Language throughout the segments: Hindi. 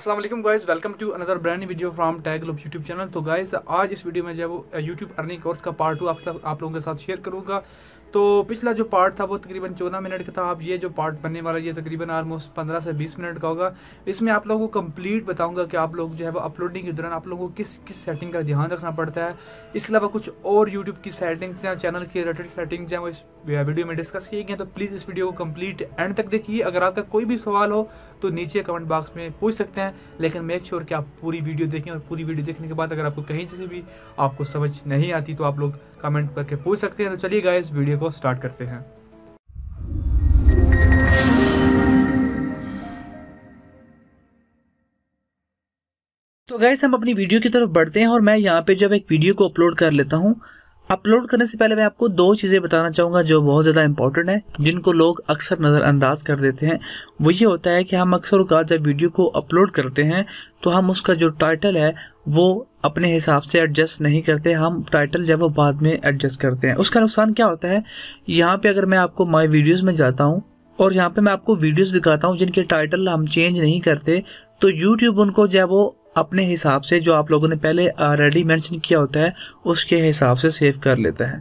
अस्सलाम वालेकुम guys, welcome to another brand new video from tag globe YouTube channel. तो गाइस आज इस वीडियो में जो है यूट्यूब अर्निंग कोर्स का पार्ट 2 आप लोगों के साथ शेयर करूंगा। तो पिछला जो पार्ट था वो तकरीबन 14 मिनट का था। अब ये जो पार्ट बनने वाला ये तकरीबन ऑलमोस्ट 15 से 20 मिनट का होगा। इसमें आप लोगों को कंप्लीट बताऊंगा कि आप लोग जो है वो अपलोडिंग के दौरान आप लोगों को किस किस सेटिंग का ध्यान रखना पड़ता है। इसके अलावा कुछ और यूट्यूब की सेटिंग्स हैं, चैनल की रिलेटेड सेटिंग्स हैं, वो इस वीडियो में डिस्कस किए गए। तो प्लीज़ इस वीडियो को कंप्लीट एंड तक देखिए। अगर आपका कोई भी सवाल हो तो नीचे कमेंट बॉक्स में पूछ सकते हैं, लेकिन मेक श्योर कि आप पूरी वीडियो देखें। और पूरी वीडियो देखने के बाद अगर आपको कहीं से भी आपको समझ नहीं आती तो आप लोग कमेंट करके पूछ सकते हैं। तो चलिए गाइस वीडियो को स्टार्ट करते हैं। तो गाइस हम अपनी वीडियो की तरफ बढ़ते हैं और मैं यहाँ पे जब एक वीडियो को अपलोड कर लेता हूँ, अपलोड करने से पहले मैं आपको दो चीज़ें बताना चाहूँगा जो बहुत ज़्यादा इंपॉर्टेंट है, जिनको लोग अक्सर नज़रअंदाज कर देते हैं। वो ये होता है कि हम अक्सर औक़ात जब वीडियो को अपलोड करते हैं तो हम उसका जो टाइटल है वो अपने हिसाब से एडजस्ट नहीं करते। हम टाइटल जब वो बाद में एडजस्ट करते हैं। उसका नुकसान क्या होता है, यहाँ पे अगर मैं आपको माई वीडियोज़ में जाता हूँ और यहाँ पे मैं आपको वीडियोज़ दिखाता हूँ जिनके टाइटल हम चेंज नहीं करते, तो यूट्यूब उनको जब वो अपने हिसाब से जो आप लोगों ने पहले ऑलरेडी मेंशन किया होता है उसके हिसाब से सेव कर लेता है।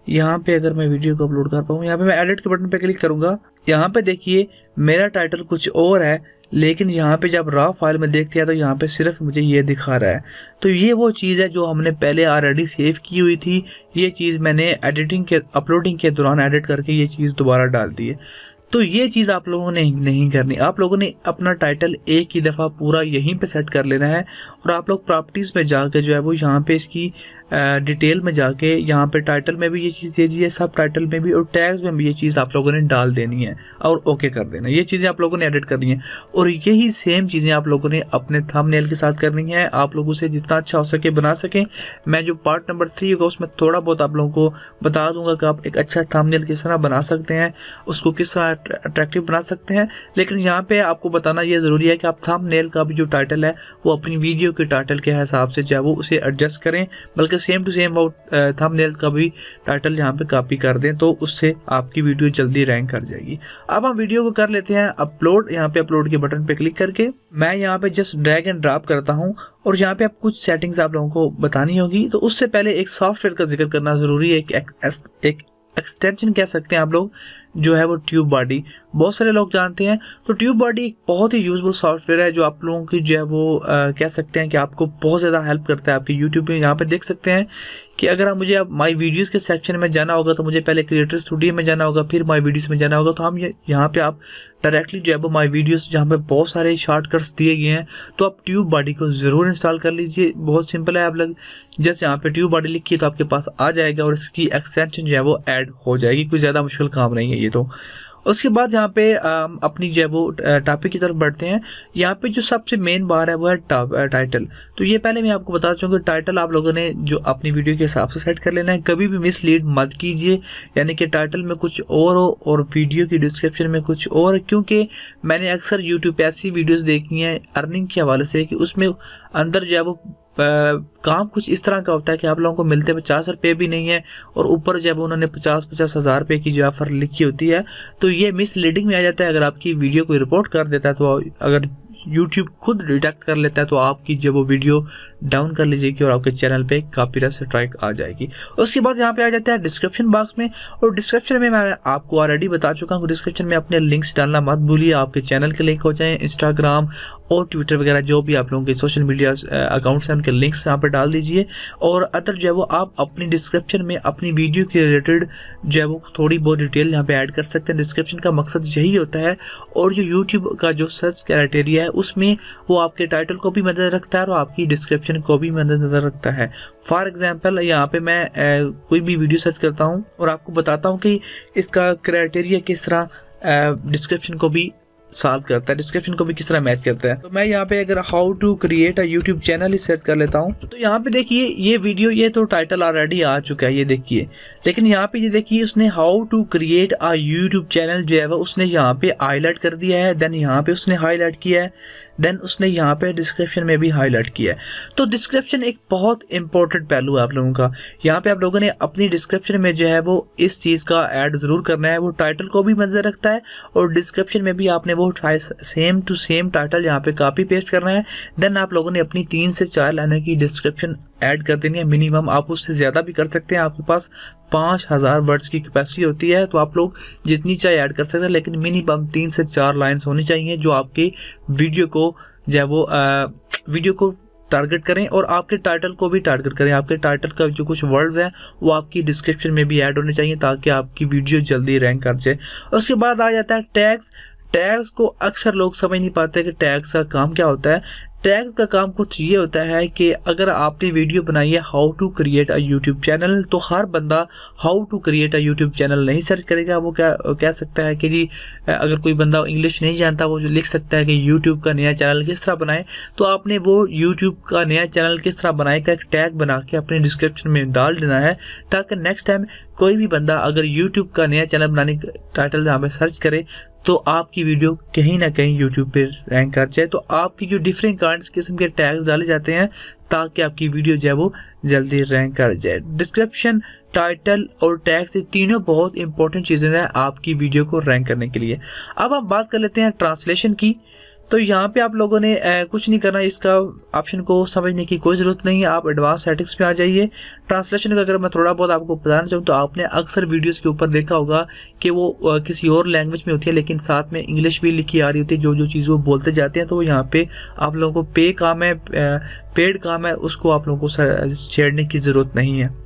यहाँ पे अगर मैं वीडियो को अपलोड कर पाऊँ, यहाँ पे मैं एडिट के बटन पे क्लिक करूँगा। यहाँ पे देखिए मेरा टाइटल कुछ और है, लेकिन यहाँ पे जब रॉ फाइल में देखते हैं तो यहाँ पे सिर्फ मुझे ये दिखा रहा है। तो ये वो चीज़ है जो हमने पहले ऑलरेडी सेव की हुई थी। ये चीज़ मैंने अपलोडिंग के दौरान एडिट करके ये चीज़ दोबारा डाल दी है। तो ये चीज़ आप लोगों ने नहीं करनी। आप लोगों ने अपना टाइटल एक ही दफ़ा पूरा यहीं पे सेट कर लेना है और आप लोग प्रॉपर्टीज़ में जाके जो है वो यहाँ पे इसकी डिटेल में जाके यहाँ पे टाइटल में भी ये चीज़ दे दीजिए, सब टाइटल में भी और टैग्स में भी ये चीज़ आप लोगों ने डाल देनी है और ओके कर देना। ये चीज़ें आप लोगों ने एडिट करनी है और यही सेम चीज़ें आप लोगों ने अपने थंबनेल के साथ करनी है। आप लोगों से जितना अच्छा हो सके बना सकें। मैं जो पार्ट नंबर 3 होगा उसमें थोड़ा बहुत आप लोगों को बता दूंगा कि आप एक अच्छा थंबनेल किस तरह बना सकते हैं, उसको किस तरह अट्रैक्टिव बना सकते हैं। लेकिन यहाँ पे आपको बताना ये ज़रूरी है कि आप थंबनेल का भी जो टाइटल है वो अपनी वीडियो के टाइटल के हिसाब से चाहे वो उसे एडजस्ट करें, बल्कि सेम टू सेम वो थंबनेल का भी टाइटल यहाँ पे कॉपी कर दें, तो उससे आपकी वीडियो जल्दी रैंक कर जाएगी। अब हम वीडियो को कर लेते हैं अपलोड। यहाँ पे अपलोड के बटन पे क्लिक करके मैं यहाँ पे जस्ट ड्रैग एंड ड्रॉप करता हूँ और यहाँ पे आप कुछ सेटिंग्स आप लोगों को बतानी होगी। तो उससे पहले एक सॉफ्टवेयर का जिक्र करना जरूरी है। एक एक्सटेंशन कह सकते हैं आप लोग, जो है वो ट्यूब बॉडी। बहुत सारे लोग जानते हैं। तो ट्यूब बॉडी एक बहुत ही यूजफुल सॉफ्टवेयर है जो आप लोगों की जो है वो कह सकते हैं कि आपको बहुत ज़्यादा हेल्प करता है आपकी यूट्यूब पे। यहाँ पे देख सकते हैं कि अगर आप मुझे अब माई वीडियोज़ के सेक्शन में जाना होगा तो मुझे पहले क्रिएटर स्टूडियो में जाना होगा, फिर माई वीडियोज़ में जाना होगा। तो हम यहाँ पे आप डायरेक्टली जो है वो माई वीडियोज़ जहाँ पे बहुत सारे शॉर्टकट्स दिए गए हैं, तो आप ट्यूब बॉडी को ज़रूर इंस्टॉल कर लीजिए। बहुत सिंपल है। आप लोग जैसे यहाँ पे ट्यूब बॉडी लिखिए तो आपके पास आ जाएगा और इसकी एक्सटेंशन जो है वो ऐड हो जाएगी। कोई ज़्यादा मुश्किल काम नहीं है ये। तो उसके बाद यहाँ पे अपनी जो है वो टॉपिक की तरफ बढ़ते हैं। यहाँ पे जो सबसे मेन बार है वो है टाइटल। तो ये पहले मैं आपको बता चुका हूँ कि टाइटल आप लोगों ने जो अपनी वीडियो के हिसाब से सेट कर लेना है। कभी भी मिसलीड मत कीजिए, यानी कि टाइटल में कुछ और हो और वीडियो की डिस्क्रिप्शन में कुछ और। क्योंकि मैंने अक्सर यूट्यूब पे ऐसी वीडियोज़ देखी हैं अर्निंग के हवाले से कि उसमें अंदर जो है वो काम कुछ इस तरह का होता है कि आप लोगों को मिलते 50 रुपये भी नहीं है और ऊपर जब उन्होंने 50 हज़ार रुपये की जो ऑफर लिखी होती है, तो ये मिसलीडिंग में आ जाता है। अगर आपकी वीडियो को रिपोर्ट कर देता है तो अगर यूट्यूब खुद डिटेक्ट कर लेता है तो आपकी जो वो वीडियो डाउन कर लीजिएगी और आपके चैनल पे कॉपीराइट स्ट्राइक आ जाएगी। उसके बाद यहाँ पे आ जाता है डिस्क्रिप्शन बॉक्स में। और डिस्क्रिप्शन में मैं आपको ऑलरेडी बता चुका हूँ, डिस्क्रिप्शन में अपने लिंक्स डालना मत भूलिए। आपके चैनल के लिंक हो जाए, इंस्टाग्राम और ट्विटर वगैरह जो भी आप लोगों के सोशल मीडिया अकाउंट्स हैं उनके लिंक्स यहाँ पर डाल दीजिए। और अदर जो है वो आप अपनी डिस्क्रिप्शन में अपनी वीडियो के रिलेटेड जो है वो थोड़ी बहुत डिटेल यहाँ पे ऐड कर सकते हैं। डिस्क्रिप्शन का मकसद यही होता है। और जो यूट्यूब का जो सर्च क्राइटेरिया है उसमें वो आपके टाइटल को भी मद्देनजर रखता है और आपकी डिस्क्रिप्शन को भी मद्देनजर रखता है। फॉर एग्जांपल यहाँ पे मैं कोई भी वीडियो सर्च करता हूँ और आपको बताता हूँ कि इसका क्राइटेरिया किस तरह डिस्क्रिप्शन को भी सॉल्व करता है, डिस्क्रिप्शन को भी किस तरह मैच करता है। तो मैं यहाँ पे अगर how to create a YouTube channel ही सर्च कर लेता हूँ तो यहाँ पे देखिए ये वीडियो, ये तो टाइटल ऑलरेडी आ चुका है, ये देखिए। लेकिन यहाँ पे ये देखिए उसने how to create a YouTube channel जो है वो उसने यहाँ पे हाईलाइट कर दिया है, देन यहाँ पे उसने हाईलाइट किया है, देन उसने यहाँ पे डिस्क्रिप्शन में भी हाईलाइट किया है। तो डिस्क्रिप्शन एक बहुत इंपॉर्टेंट पहलू है आप लोगों का। यहाँ पे आप लोगों ने अपनी डिस्क्रिप्शन में जो है वो इस चीज़ का ऐड ज़रूर करना है, वो टाइटल को भी मद्देनजर रखता है और डिस्क्रिप्शन में भी आपने वो सेम टू सेम टाइटल यहाँ पे कॉपी पेस्ट करना है। देन आप लोगों ने अपनी 3 से 4 लाइनों की डिस्क्रिप्शन ऐड कर देनी है, मिनिमम आप उससे ज़्यादा भी कर सकते हैं। आपके पास 5000 वर्ड्स की कैपेसिटी होती है तो आप लोग जितनी चाहे ऐड कर सकते हैं, लेकिन मिनिमम 3 से 4 लाइन्स होनी चाहिए जो आपके वीडियो को जो है वो वीडियो को टारगेट करें और आपके टाइटल को भी टारगेट करें। आपके टाइटल का जो कुछ वर्ड्स हैं वो आपकी डिस्क्रिप्शन में भी ऐड होने चाहिए ताकि आपकी वीडियो जल्दी रैंक कर जाए। उसके बाद आ जाता है टैग्स। टैग्स को अक्सर लोग समझ नहीं पाते कि टैग्स का काम क्या होता है। टैग्स का काम कुछ ये होता है कि अगर आपने वीडियो बनाई है how to create a YouTube channel, तो हर बंदा how to create a YouTube channel नहीं सर्च करेगा। वो क्या कह सकता है कि जी अगर कोई बंदा इंग्लिश नहीं जानता वो जो लिख सकता है कि यूट्यूब का नया चैनल किस तरह बनाए। तो आपने वो यूट्यूब का नया चैनल किस तरह बनाए का एक टैग बना के अपने डिस्क्रिप्शन में डाल देना है ताकि नेक्स्ट टाइम कोई भी बंदा अगर यूट्यूब का नया चैनल बनाने का टाइटल यहाँ पे सर्च करे तो आपकी वीडियो कहीं ना कहीं यूट्यूब पे रैंक कर जाए। तो आपकी जो डिफरेंट किस्म के टैग्स डाले जाते हैं ताकि आपकी वीडियो जो है वो जल्दी रैंक कर जाए। डिस्क्रिप्शन, टाइटल और टैग्स ये तीनों बहुत इंपॉर्टेंट चीज़ें हैं आपकी वीडियो को रैंक करने के लिए। अब हम बात कर लेते हैं ट्रांसलेशन की। तो यहाँ पे आप लोगों ने कुछ नहीं करना, इसका ऑप्शन को समझने की कोई ज़रूरत नहीं है। आप एडवांस सेटिंग्स पे आ जाइए। ट्रांसलेशन का अगर मैं थोड़ा बहुत आपको बताना चाहूँ तो आपने अक्सर वीडियोस के ऊपर देखा होगा कि वो किसी और लैंग्वेज में होती है लेकिन साथ में इंग्लिश भी लिखी आ रही होती है। जो चीज़ वो बोलते जाते हैं तो यहाँ पे आप लोगों को पेड काम है उसको आप लोगों को छेड़ने की ज़रूरत नहीं है।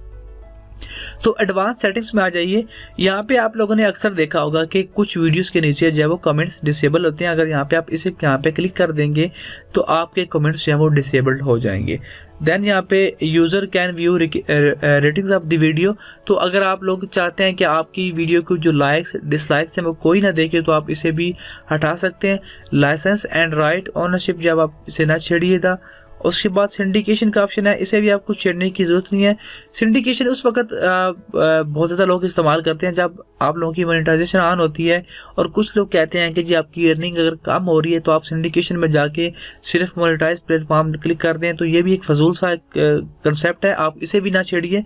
तो एडवांस सेटिंग्स में आ जाइए। यहाँ पे आप लोगों ने अक्सर देखा होगा कि कुछ वीडियोस के नीचे जो है वो कमेंट्स डिसेबल होते हैं। अगर यहाँ पे आप इसे यहाँ पे क्लिक कर देंगे तो आपके कमेंट्स जो है वो डिसेबल्ड हो जाएंगे। देन यहाँ पे user can view ratings of the video. तो अगर आप लोग चाहते हैं कि आपकी वीडियो को जो लाइक्स डिसलाइक्स हैं वो कोई ना देखे तो आप इसे भी हटा सकते हैं। लाइसेंस एंड राइट ओनरशिप जब आप इसे ना छेड़िएगा। उसके बाद सिंडिकेशन का ऑप्शन है, इसे भी आपको छेड़ने की जरूरत नहीं है। सिंडिकेशन उस वक्त बहुत ज़्यादा लोग इस्तेमाल करते हैं जब आप लोगों की मोनेटाइजेशन ऑन होती है और कुछ लोग कहते हैं कि जी आपकी अर्निंग अगर कम हो रही है तो आप सिंडिकेशन में जाके सिर्फ मोनेटाइज प्लेटफॉर्म क्लिक कर दें। तो ये भी एक फजूल सा कंसेप्ट है, आप इसे भी ना छेड़िए।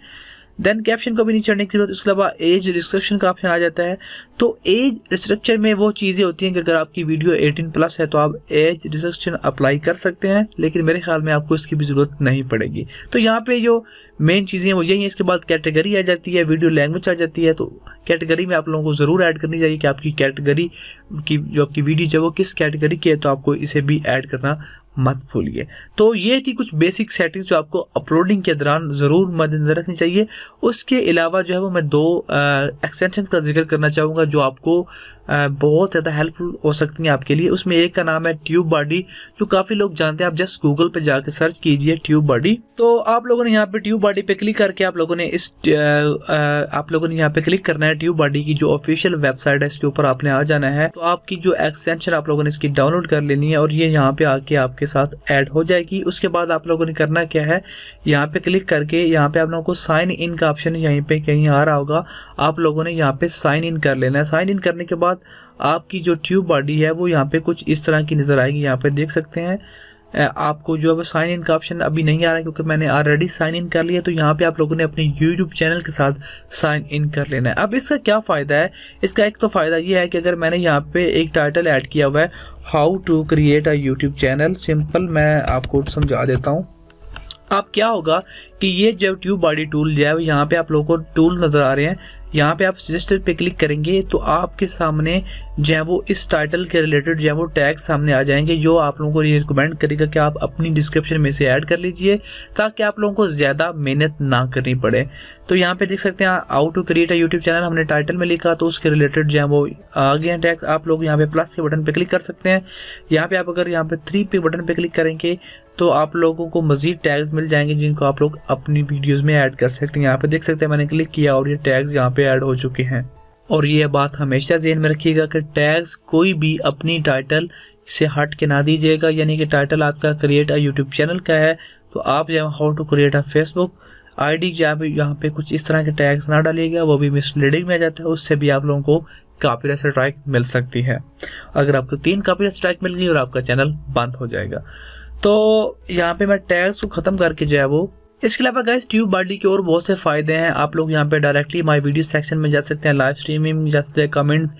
देन कैप्शन को भी नहीं चढ़ने की जरूरत। उसके अलावा एज रिस्ट्रिक्शन का ऑप्शन आ जाता है। तो एज रिस्ट्रिक्शन में वो चीज़ें होती हैं कि अगर आपकी वीडियो 18+ है तो आप एज रिस्ट्रिक्शन अप्लाई कर सकते हैं, लेकिन मेरे ख्याल में आपको इसकी भी ज़रूरत नहीं पड़ेगी। तो यहाँ पे जो मेन चीज़ें हैं वो यही हैं। इसके बाद कैटेगरी आ जाती है, वीडियो लैंग्वेज आ जाती है। तो कैटेगरी में आप लोगों को ज़रूर ऐड करनी चाहिए कि आपकी कैटेगरी की जो आपकी वीडियो जो वो किस कैटेगरी की है, तो आपको इसे भी ऐड करना मत भूलिए। तो ये थी कुछ बेसिक सेटिंग्स जो आपको अपलोडिंग के दौरान ज़रूर मद्देनजर रखनी चाहिए। उसके अलावा जो है वो मैं 2 एक्सटेंशंस का जिक्र करना चाहूँगा जो आपको बहुत ज़्यादा हेल्पफुल हो सकती हैं आपके लिए। उसमें एक का नाम है ट्यूब बॉडी, जो काफ़ी लोग जानते हैं। आप जस्ट गूगल पे जाके सर्च कीजिए ट्यूब बॉडी। तो आप लोगों ने यहाँ पे ट्यूब बॉडी पे क्लिक करके आप लोगों ने यहाँ पे क्लिक करना है। ट्यूब बॉडी की जो ऑफिशियल वेबसाइट है इसके ऊपर आपने आ जाना है। तो आपकी जो एक्सटेंशन आप लोगों ने इसकी डाउनलोड कर लेनी है और ये यहाँ पे आके आपके साथ ऐड हो जाएगी। उसके बाद आप लोगों ने करना क्या है, यहाँ पे क्लिक करके यहाँ पे आप लोगों को साइन इन का ऑप्शन यहीं पे कहीं आ रहा होगा, आप लोगों ने यहाँ पे साइन इन कर लेना है। साइन इन करने के बाद आपकी जो ट्यूब बॉडी है वो यहाँ पे कुछ इस तरह की नजर आएगी। यहाँ पे देख सकते हैं आपको जो है साइन इन का ऑप्शन अभी नहीं आ रहा है क्योंकि मैंने ऑलरेडी साइन इन कर लिया। तो यहाँ पे आप लोगों ने अपने यूट्यूब चैनल के साथ साइन इन कर लेना है। अब इसका क्या फ़ायदा है, इसका एक तो फ़ायदा ये है कि अगर मैंने यहाँ पे एक टाइटल ऐड किया हुआ है how to create a YouTube channel, simple मैं आपको समझा देता हूँ। अब क्या होगा कि ये जो ट्यूब बॉडी टूल जो है यहाँ पे आप लोगों को टूल नज़र आ रहे हैं, यहाँ पे आप सजेस्टेड पे क्लिक करेंगे तो आपके सामने जो है वो इस टाइटल के रिलेटेड जो है वो टैग सामने आ जाएंगे जो आप लोगों को ये रिकमेंड करेगा कि आप अपनी डिस्क्रिप्शन में से ऐड कर लीजिए ताकि आप लोगों को ज़्यादा मेहनत ना करनी पड़े। तो यहाँ पे देख सकते हैं how to create a YouTube channel हमने टाइटल में लिखा तो उसके रिलेटेड जो है वो आ गए हैं टैग्स। आप लोग यहाँ पे प्लस के बटन पे क्लिक कर सकते हैं। यहाँ पे आप अगर यहाँ पे 3 पे बटन पे क्लिक करेंगे तो आप लोगों को मजीद टैग्स मिल जाएंगे जिनको आप लोग अपनी वीडियोस में ऐड कर सकते हैं। यहाँ पे देख सकते हैं मैंने क्लिक किया और ये टैग्स यहाँ पे ऐड हो चुके हैं। और ये बात हमेशा ज़हन में रखिएगा कि टैग्स कोई भी अपनी टाइटल से हट के ना दीजिएगा। यानी कि टाइटल आपका क्रिएट अ यूट्यूब चैनल का है तो आप जो how to create a Facebook ID यहाँ पे कुछ इस तरह के टैग्स ना डालिएगा, वो भी मिसलीडिंग में आ जाता है, उससे भी आप लोगों को कॉपीराइट स्ट्राइक मिल सकती है। अगर आपको 3 कॉपीराइट स्ट्राइक मिल गई और आपका चैनल बंद हो जाएगा। तो यहाँ पे मैं टैग्स को खत्म करके जो है वो, इसके अलावा गाइस ट्यूब बॉडी के और बहुत से फायदे हैं। आप लोग यहाँ पे डायरेक्टली माय वीडियो सेक्शन में जा सकते हैं, लाइव स्ट्रीमिंग में जा सकते हैं, कमेंट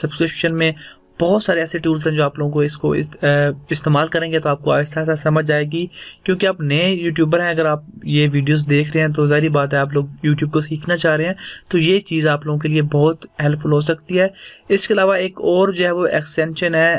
सब्सक्रिप्शन में बहुत सारे ऐसे टूल्स हैं जो आप लोगों को इसको इस्तेमाल करेंगे तो आपको ऐसा ऐसा समझ आएगी। क्योंकि आप नए यूट्यूबर हैं, अगर आप ये वीडियोस देख रहे हैं तो जाहिर बात है आप लोग यूट्यूब को सीखना चाह रहे हैं, तो ये चीज़ आप लोगों के लिए बहुत हेल्पफुल हो सकती है। इसके अलावा एक और जो है वो एक्सटेंशन है,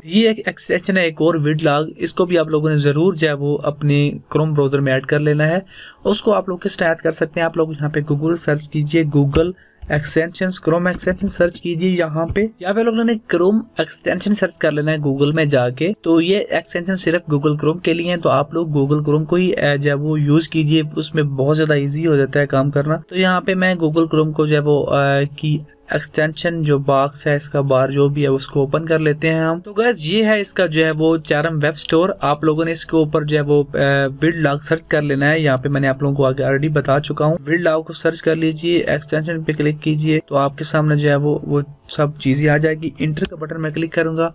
ये एक एक्सटेंशन है एक और वीडलॉग, इसको भी आप लोगों ने ज़रूर जो है वो अपने क्रोम ब्राउज़र में ऐड कर लेना है। उसको आप लोग किस तरह ऐड कर सकते हैं, आप लोग यहाँ पे गूगल सर्च कीजिए, Google extensions, Chrome extension search कीजिए। यहाँ पे लोगों ने क्रोम एक्सटेंशन सर्च कर लेना है गूगल में जाके। तो ये एक्सटेंशन सिर्फ गूगल क्रोम के लिए है, तो आप लोग गूगल क्रोम को ही जो है वो यूज कीजिए, उसमें बहुत ज्यादा इजी हो जाता है काम करना। तो यहाँ पे मैं गूगल क्रोम को जो है वो की एक्सटेंशन जो बॉक्स है इसका बार जो भी है उसको ओपन कर लेते हैं हम। तो गाइस ये है इसका जो है वो चारम वेब स्टोर। आप लोगों ने इसके ऊपर जो है वो वीडलॉग सर्च कर लेना है। यहाँ पे मैंने आप लोगों को आगे ऑलरेडी बता चुका हूँ। वीडलॉग को सर्च कर लीजिए, एक्सटेंशन पे क्लिक कीजिए, तो आपके सामने जो है वो सब चीजें आ जाएगी। इंटर का बटन मैं क्लिक करूंगा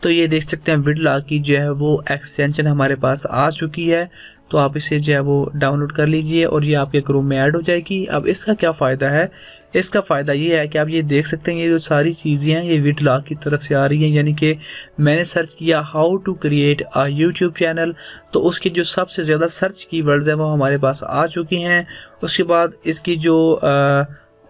तो ये देख सकते हैं वीडलॉग की जो है वो एक्सटेंशन हमारे पास आ चुकी है। तो आप इसे जो है वो डाउनलोड कर लीजिए और ये आपके क्रोम में ऐड हो जाएगी। अब इसका क्या फ़ायदा है, इसका फ़ायदा ये है कि आप ये देख सकते हैं ये जो सारी चीज़ें हैं ये वीडलॉग की तरफ से आ रही हैं। यानी कि मैंने सर्च किया how to create a YouTube channel, तो उसकी जो सबसे ज़्यादा सर्च कीवर्ड्स हैं वो हमारे पास आ चुकी हैं। उसके बाद इसकी जो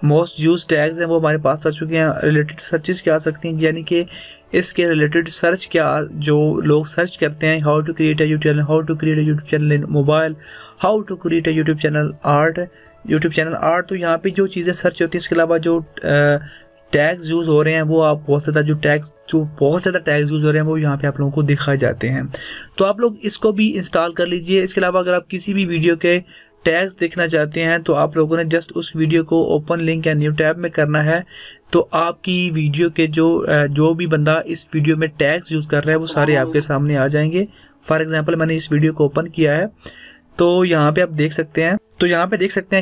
मोस्ट यूज टैग्स हैं वो हमारे पास आ चुके हैं। रिलेटेड सर्चेस क्या आ सकती हैं, यानी कि इसके रिलेटेड सर्च क्या जो लोग सर्च करते हैं, how to create a YouTube channel, how to create a YouTube channel in mobile, how to create a YouTube channel art, तो यहाँ पे जो चीज़ें सर्च होती है। इसके अलावा जो टैग्स यूज़ हो रहे हैं वो आप बहुत ज़्यादा टैग्स यूज़ हो रहे हैं वो यहाँ पे आप लोगों को दिखाए जाते हैं। तो आप लोग इसको भी इंस्टॉल कर लीजिए। इसके अलावा अगर आप किसी भी वीडियो के टैग्स देखना चाहते हैं तो आप लोगों ने जस्ट उस वीडियो को ओपन लिंक या न्यू टैब में करना है। तो आपकी वीडियो के जो भी बंदा इस वीडियो में टैग्स यूज़ कर रहा है वो सारे आपके सामने आ जाएंगे। फॉर एग्जांपल मैंने इस वीडियो को ओपन किया है तो यहाँ पे आप देख सकते हैं,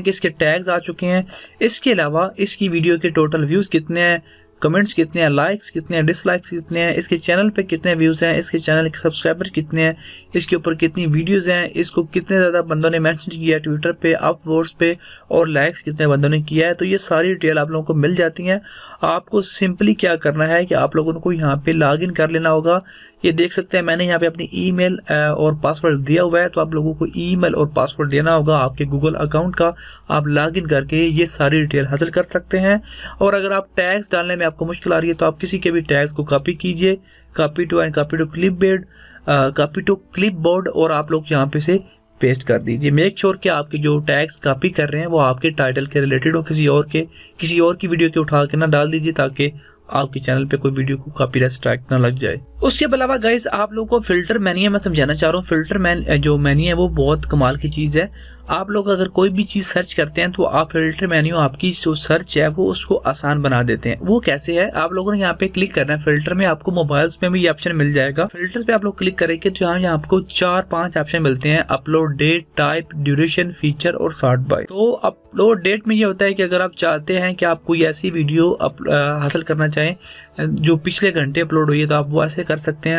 कि इसके टैग्स आ चुके हैं। इसके अलावा इसकी वीडियो के टोटल व्यूज़ कितने हैं, कमेंट्स कितने हैं, लाइक्स कितने हैं, डिसलाइक्स कितने हैं, इसके चैनल पे कितने व्यूज़ हैं, इसके चैनल के सब्सक्राइबर कितने हैं, इसके ऊपर कितनी वीडियोज़ हैं, इसको कितने ज़्यादा बंदों ने मेंशन किया है ट्विटर पे, अपवोर्ड्स पे, और लाइक्स कितने बंदों ने किया है। तो ये सारी डिटेल आप लोगों को मिल जाती हैं। आपको सिंपली क्या करना है कि आप लोगों को यहाँ पे लॉगिन कर लेना होगा। ये देख सकते हैं मैंने यहाँ पे अपनी ईमेल और पासवर्ड दिया हुआ है, तो आप लोगों को ईमेल और पासवर्ड देना होगा आपके गूगल अकाउंट का। आप लॉगिन करके ये सारी डिटेल हासिल कर सकते हैं। और अगर आप टैग्स डालने में आपको मुश्किल आ रही है तो आप किसी के भी टैग्स को कॉपी कीजिए, कॉपी टू क्लिपबोर्ड, और आप लोग यहाँ पे से पेस्ट कर दीजिए। मेक श्योर कि आपके जो टैग्स कॉपी कर रहे हैं वो आपके टाइटल के रिलेटेड हो, किसी और की वीडियो के उठा के ना डाल दीजिए ताकि आपके चैनल पे कोई वीडियो को कॉपीराइट स्ट्राइक ना लग जाए। उसके अलावा गाइस आप लोगों को फिल्टर मेन्यू मैं समझाना चाह रहा हूँ। फिल्टर जो मेन्यू है वो बहुत कमाल की चीज़ है। आप लोग अगर कोई भी चीज़ सर्च करते हैं तो आप फिल्टर मेन्यू आपकी जो सर्च है वो उसको आसान बना देते हैं। वो कैसे है, आप लोगों ने यहाँ पे क्लिक करना है। फिल्टर में आपको मोबाइल्स में भी ये ऑप्शन मिल जाएगा। फिल्टर्स पे आप लोग क्लिक करेंगे तो यहाँ आपको 4-5 ऑप्शन मिलते हैं, upload date, type, duration, feature और सॉर्ट बाय। तो अपलोड डेट में ये होता है कि अगर आप चाहते हैं कि आप कोई ऐसी वीडियो हासिल करना चाहें जो पिछले घंटे अपलोड हुई है तो आप वो ऐसे कर सकते हैं।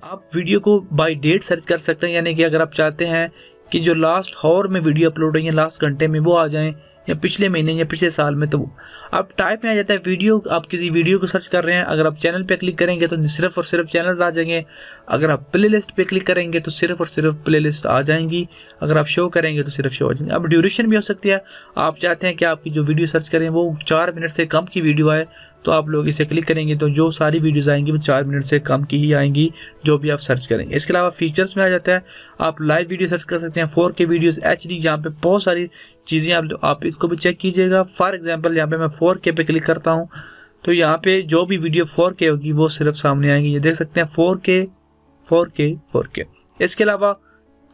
आप वीडियो को बाय डेट सर्च कर सकते हैं, यानी कि अगर आप चाहते हैं कि जो लास्ट आवर में वीडियो अपलोड हुई है, लास्ट घंटे में, वो आ जाएं, या पिछले महीने या पिछले साल में, तो आप टाइप में आ जाता है वीडियो। आप किसी वीडियो को सर्च कर रहे हैं, अगर आप चैनल पे क्लिक करेंगे तो सिर्फ और सिर्फ चैनल्स आ जाएंगे। अगर आप प्लेलिस्ट पे क्लिक करेंगे तो सिर्फ और सिर्फ प्लेलिस्ट आ जाएंगी। अगर आप शो करेंगे तो सिर्फ शो आ जाएंगे। अब ड्यूरेशन भी हो सकती है, आप चाहते हैं कि आपकी जो वीडियो सर्च करें वो 4 मिनट से कम की वीडियो आए, तो आप लोग इसे क्लिक करेंगे तो जो सारी वीडियोस आएंगी वो 4 मिनट से कम की ही आएंगी जो भी आप सर्च करेंगे। इसके अलावा फीचर्स में आ जाता है, आप लाइव वीडियो सर्च कर सकते हैं, 4K वीडियोस, HD, यहाँ पे बहुत सारी चीज़ें आप इसको भी चेक कीजिएगा। फॉर एग्जांपल यहाँ पे मैं 4K पे क्लिक करता हूँ तो यहाँ पे जो भी वीडियो 4K होगी वो सिर्फ सामने आएंगी। ये देख सकते हैं 4K। इसके अलावा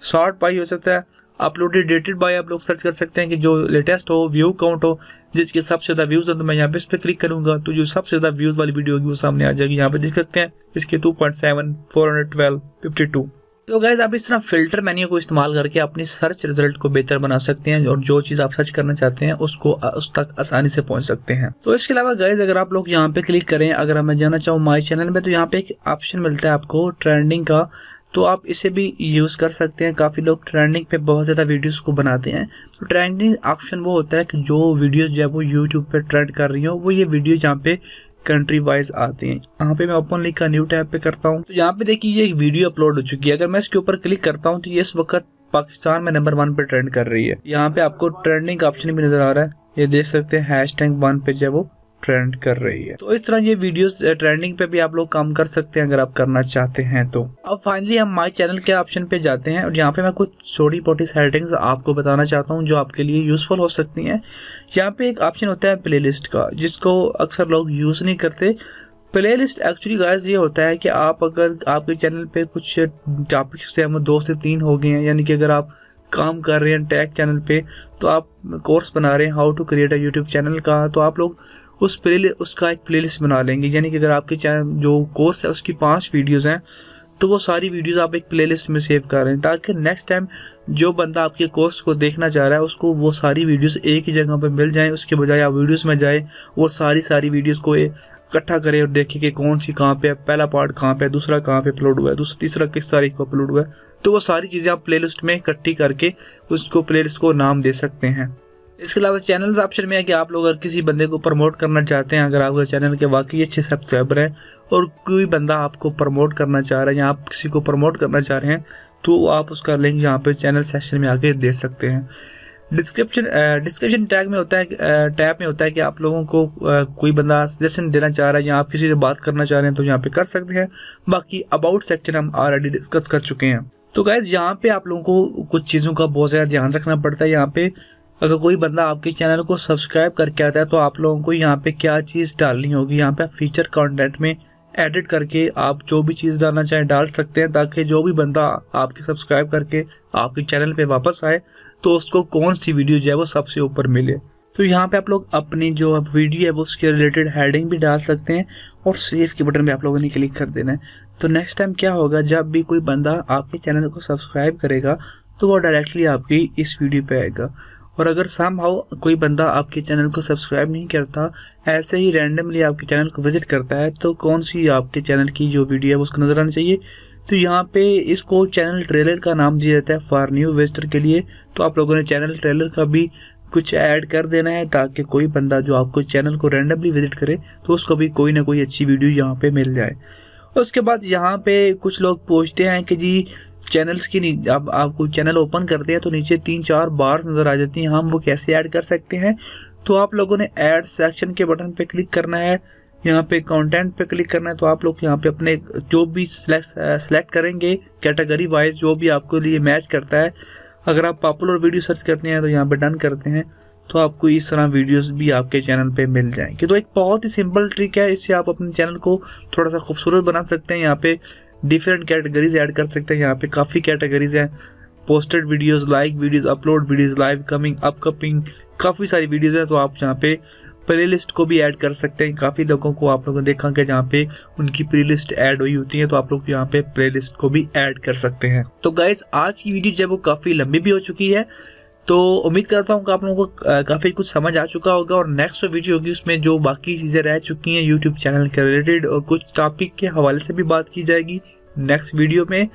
शॉर्ट बाय हो सकता है, अपलोडेड डेटेड बाय आप लोग सर्च कर सकते हैं कि जो लेटेस्ट हो, व्यू काउंट हो, जिसके सबसे ज़्यादा व्यूज़ है। तो मैं यहाँ पे इस पर क्लिक करूंगा तो जो सबसे ज़्यादा व्यूज़ वाली वीडियो होगी वो सामने आ जाएगी। यहाँ पे देख सकते हैं इसके 2.7, 412, 52। तो गाइज आप इस तरह फिल्टर मेन्यू को इस्तेमाल करके अपनी सर्च रिजल्ट को बेहतर बना सकते हैं और जो चीज आप सर्च करना चाहते हैं उसको उस तक आसानी से पहुंच सकते हैं। तो इसके अलावा गाइज अगर आप लोग यहाँ पे क्लिक करें, अगर मैं जाना चाहूँ माई चैनल में, तो यहाँ पे एक ऑप्शन मिलता है आपको ट्रेंडिंग का, तो आप इसे भी यूज कर सकते हैं। काफी लोग ट्रेंडिंग पे बहुत ज्यादा वीडियोस को बनाते हैं। तो ट्रेंडिंग ऑप्शन वो होता है कि जो वीडियोस जो है वो यूट्यूब पे ट्रेंड कर रही हो, वो ये वीडियो यहाँ पे कंट्री वाइज आते हैं। यहाँ पे मैं ओपन लिंक का न्यू टैब पे करता हूँ, तो यहाँ पे देखिए ये एक वीडियो अपलोड हो चुकी है। अगर मैं इसके ऊपर क्लिक करता हूँ तो ये इस वक्त पाकिस्तान में नंबर 1 पे ट्रेंड कर रही है। यहाँ पे आपको ट्रेंडिंग का ऑप्शन भी नजर आ रहा है, ये देख सकते हैं #1 पे जो है वो ट्रेंड कर रही है। तो इस तरह ये वीडियोस ट्रेंडिंग पे भी आप लोग काम कर सकते हैं अगर आप करना चाहते हैं तो। अब फाइनली हम माय चैनल के ऑप्शन पे जाते हैं और यहाँ पे मैं कुछ छोटी मोटी सेटिंग्स आपको बताना चाहता हूँ जो आपके लिए यूजफुल हो सकती हैं। यहाँ पे एक ऑप्शन होता है प्लेलिस्ट का, जिसको अक्सर लोग यूज नहीं करते। प्लेलिस्ट एक्चुअली गाइस ये होता है कि आप अगर आपके चैनल पे कुछ टॉपिक्स से 2 से 3 हो गए हैं, यानी कि अगर आप काम कर रहे हैं टेक चैनल पे, तो आप कोर्स बना रहे हैं how to create a YouTube channel का, तो आप लोग उसका एक प्लेलिस्ट बना लेंगे। यानी कि अगर आपके चैनल जो कोर्स है उसकी 5 वीडियोस हैं, तो वो सारी वीडियोस आप एक प्लेलिस्ट में सेव कर रहे हैं, ताकि नेक्स्ट टाइम जो बंदा आपके कोर्स को देखना चाह रहा है उसको वो सारी वीडियोस एक ही जगह पे मिल जाएं। उसके बजाय आप वीडियोस में जाए वो सारी वीडियोस को इकट्ठा करें और देखें कि कौन सी कहाँ पे है, पहला पार्ट कहाँ पे है, दूसरा कहाँ पे अपलोड हुआ है, तीसरा किस तारीख को अपलोड हुआ है। तो वो सारी चीजें आप प्लेलिस्ट में इकट्ठी करके उसको प्लेलिस्ट को नाम दे सकते हैं। इसके अलावा चैनल्स ऑप्शन में है कि आप लोग अगर किसी बंदे को प्रमोट करना चाहते हैं, अगर आपके चैनल के वाकई अच्छे सब्सक्राइबर हैं और कोई बंदा आपको प्रमोट करना चाह रहा है या आप किसी को प्रमोट करना चाह रहे हैं, तो आप उसका लिंक यहाँ पे चैनल सेक्शन में आके दे सकते हैं। डिस्क्रिप्शन टैग में होता है टैब में होता है कि आप लोगों को कोई बंदा सजेशन देना चाह रहा है या आप किसी से बात करना चाह रहे हैं तो यहाँ पे कर सकते हैं। बाकी अबाउट सेक्शन हम ऑलरेडी डिस्कस कर चुके हैं। तो गाइस यहाँ पे आप लोगों को कुछ चीजों का बहुत ज्यादा ध्यान रखना पड़ता है। यहाँ पे अगर कोई बंदा आपके चैनल को सब्सक्राइब करके आता है तो आप लोगों को यहाँ पे क्या चीज डालनी होगी, यहाँ पे फीचर कंटेंट में एडिट करके आप जो भी चीज डालना चाहें डाल सकते हैं, ताकि जो भी बंदा आपके सब्सक्राइब करके आपके चैनल पे वापस आए तो उसको कौन सी वीडियो जो है वो सबसे ऊपर मिले। तो यहाँ पे आप लोग अपनी जो वीडियो है वो उसके रिलेटेड हेडिंग भी डाल सकते हैं और सेव के बटन पे आप लोगों ने क्लिक कर देना है। तो नेक्स्ट टाइम क्या होगा, जब भी कोई बंदा आपके चैनल को सब्सक्राइब करेगा तो वो डायरेक्टली आपकी इस वीडियो पे आएगा। और अगर समहाउ कोई बंदा आपके चैनल को सब्सक्राइब नहीं करता, ऐसे ही रैंडमली आपके चैनल को विजिट करता है, तो कौन सी आपके चैनल की जो वीडियो है उसको नजर आना चाहिए। तो यहाँ पे इसको चैनल ट्रेलर का नाम दिया जाता है फॉर न्यू विजिटर के लिए। तो आप लोगों ने चैनल ट्रेलर का भी कुछ ऐड कर देना है, ताकि कोई बंदा जो आपको चैनल को रैंडमली विजिट करे तो उसको भी कोई ना कोई अच्छी वीडियो यहाँ पे मिल जाए। उसके बाद यहाँ पे कुछ लोग पूछते हैं कि जी चैनल्स की अब आपको चैनल ओपन करते हैं तो नीचे 3-4 बार्स नजर आ जाती हैं, हम वो कैसे ऐड कर सकते हैं। तो आप लोगों ने ऐड सेक्शन के बटन पे क्लिक करना है, यहाँ पे कंटेंट पे क्लिक करना है। तो आप लोग यहाँ पे अपने जो भी सिलेक्ट करेंगे कैटेगरी वाइज जो भी आपको लिए मैच करता है। अगर आप पॉपुलर वीडियो सर्च करते हैं तो यहाँ पे डन करते हैं, तो आपको इस तरह वीडियोस भी आपके चैनल पे मिल जाएंगे। तो एक बहुत ही सिंपल ट्रिक है, इससे आप अपने चैनल को थोड़ा सा खूबसूरत बना सकते हैं। यहाँ पे डिफरेंट कैटेगरीज ऐड कर सकते हैं, यहाँ पे काफी कैटेगरीज हैं, posted videos, like videos, upload videos, live coming, upcoming, काफी सारी वीडियोस हैं। तो आप यहाँ पे प्लेलिस्ट को भी ऐड कर सकते हैं। काफी लोगों को आप लोगों ने देखा कि जहाँ पे उनकी प्लेलिस्ट ऐड हुई होती है, तो आप लोग यहाँ पे प्लेलिस्ट को भी ऐड कर सकते हैं। तो गाइस आज की वीडियो जब वो काफी लंबी भी हो चुकी है, तो उम्मीद करता हूँ कि आप लोगों को काफी कुछ समझ आ चुका होगा। और नेक्स्ट वीडियो होगी उसमें जो बाकी चीजें रह चुकी हैं यूट्यूब चैनल के रिलेटेड और कुछ टॉपिक के हवाले से भी बात की जाएगी नेक्स्ट वीडियो में।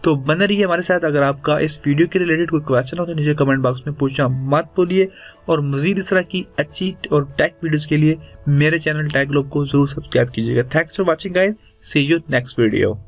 तो बने रहिए हमारे साथ। अगर आपका इस वीडियो के रिलेटेड कोई क्वेश्चन हो तो नीचे कमेंट बॉक्स में पूछना मत भूलिए। और मजीद इस तरह की अच्छी और टेक वीडियोस के लिए मेरे चैनल टेक ग्लोब को जरूर सब्सक्राइब कीजिएगा। Thanks for watching guys, see you next video.